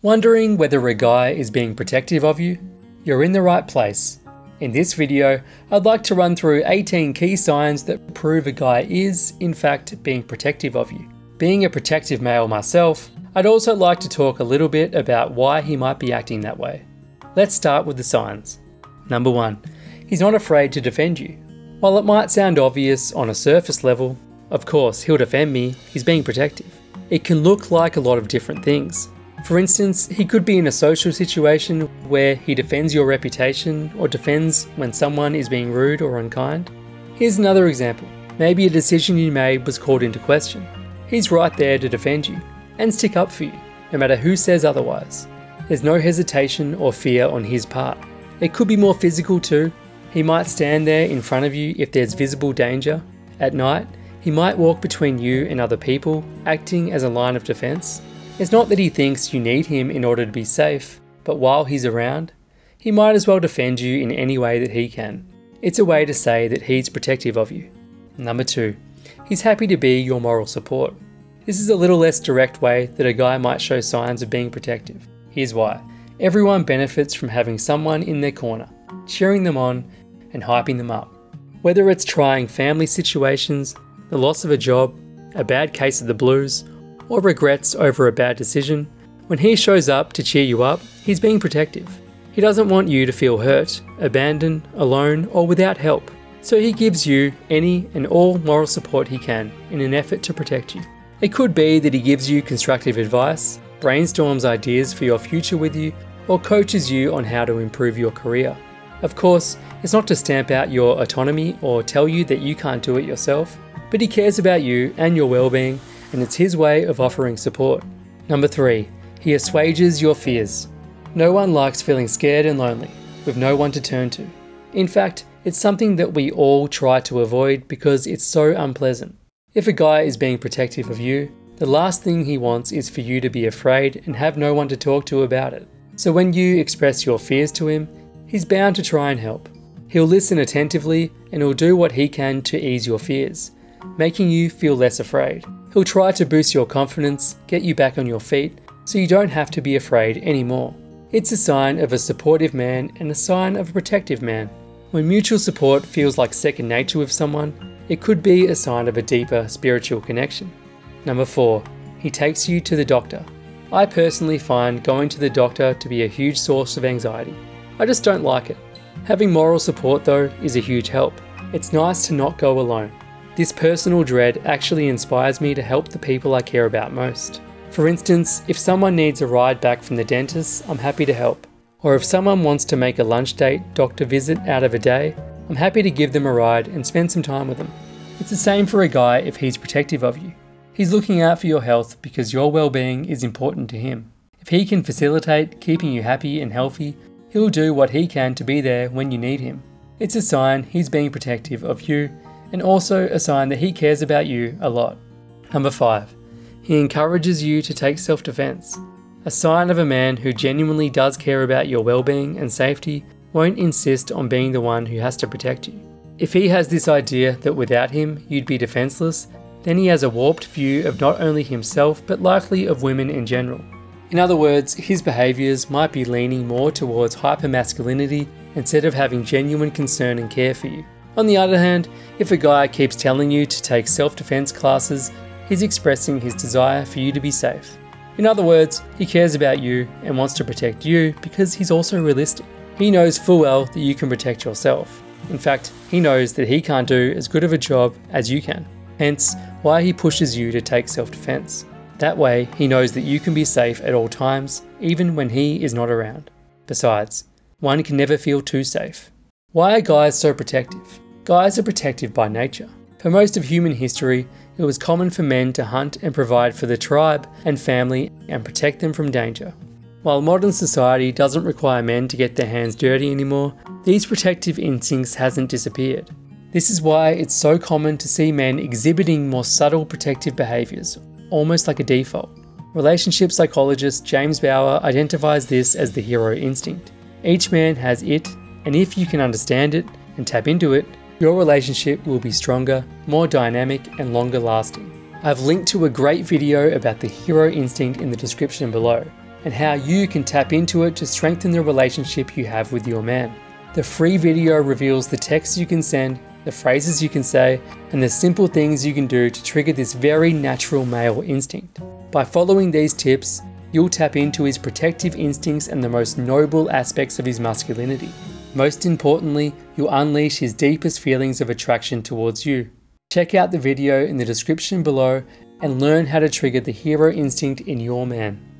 Wondering whether a guy is being protective of you? You're in the right place. In this video, I'd like to run through 18 key signs that prove a guy is, in fact, being protective of you. Being a protective male myself, I'd also like to talk a little bit about why he might be acting that way. Let's start with the signs. Number 1. He's not afraid to defend you. While it might sound obvious on a surface level, of course he'll defend me, he's being protective. It can look like a lot of different things. For instance, he could be in a social situation where he defends your reputation or defends when someone is being rude or unkind. Here's another example. Maybe a decision you made was called into question. He's right there to defend you and stick up for you, no matter who says otherwise. There's no hesitation or fear on his part. It could be more physical too. He might stand there in front of you if there's visible danger. At night, he might walk between you and other people, acting as a line of defense. It's not that he thinks you need him in order to be safe, but while he's around, he might as well defend you in any way that he can. It's a way to say that he's protective of you. Number 2. He's happy to be your moral support. This is a little less direct way that a guy might show signs of being protective. Here's why. Everyone benefits from having someone in their corner, cheering them on and hyping them up. Whether it's trying family situations, the loss of a job, a bad case of the blues, or regrets over a bad decision, when he shows up to cheer you up, he's being protective. He doesn't want you to feel hurt, abandoned, alone, or without help. So he gives you any and all moral support he can in an effort to protect you. It could be that he gives you constructive advice, brainstorms ideas for your future with you, or coaches you on how to improve your career. Of course, it's not to stamp out your autonomy or tell you that you can't do it yourself, but he cares about you and your well-being, and it's his way of offering support. Number 3. He assuages your fears. No one likes feeling scared and lonely, with no one to turn to. In fact, it's something that we all try to avoid because it's so unpleasant. If a guy is being protective of you, the last thing he wants is for you to be afraid and have no one to talk to about it. So when you express your fears to him, he's bound to try and help. He'll listen attentively and he'll do what he can to ease your fears, making you feel less afraid. He'll try to boost your confidence, get you back on your feet, so you don't have to be afraid anymore. It's a sign of a supportive man and a sign of a protective man. When mutual support feels like second nature with someone, it could be a sign of a deeper spiritual connection. Number 4. He takes you to the doctor. I personally find going to the doctor to be a huge source of anxiety. I just don't like it. Having moral support though is a huge help. It's nice to not go alone. This personal dread actually inspires me to help the people I care about most. For instance, if someone needs a ride back from the dentist, I'm happy to help. Or if someone wants to make a lunch date doctor visit out of a day, I'm happy to give them a ride and spend some time with them. It's the same for a guy if he's protective of you. He's looking out for your health because your well-being is important to him. If he can facilitate keeping you happy and healthy, he'll do what he can to be there when you need him. It's a sign he's being protective of you, and also a sign that he cares about you a lot. Number 5. He encourages you to take self-defense. A sign of a man who genuinely does care about your well-being and safety won't insist on being the one who has to protect you. If he has this idea that without him you'd be defenseless, then he has a warped view of not only himself but likely of women in general. In other words, his behaviours might be leaning more towards hypermasculinity instead of having genuine concern and care for you. On the other hand, if a guy keeps telling you to take self-defense classes, he's expressing his desire for you to be safe. In other words, he cares about you and wants to protect you because he's also realistic. He knows full well that you can protect yourself. In fact, he knows that he can't do as good of a job as you can. Hence, why he pushes you to take self-defense. That way, he knows that you can be safe at all times, even when he is not around. Besides, one can never feel too safe. Why are guys so protective? Guys are protective by nature. For most of human history, it was common for men to hunt and provide for the tribe and family and protect them from danger. While modern society doesn't require men to get their hands dirty anymore, these protective instincts hasn't disappeared. This is why it's so common to see men exhibiting more subtle protective behaviours, almost like a default. Relationship psychologist James Bauer identifies this as the hero instinct. Each man has it, and if you can understand it and tap into it, your relationship will be stronger, more dynamic and longer lasting. I've linked to a great video about the hero instinct in the description below. and how you can tap into it to strengthen the relationship you have with your man. The free video reveals the texts you can send, the phrases you can say, and the simple things you can do to trigger this very natural male instinct. By following these tips, you'll tap into his protective instincts and the most noble aspects of his masculinity. Most importantly, you'll unleash his deepest feelings of attraction towards you. Check out the video in the description below and learn how to trigger the hero instinct in your man.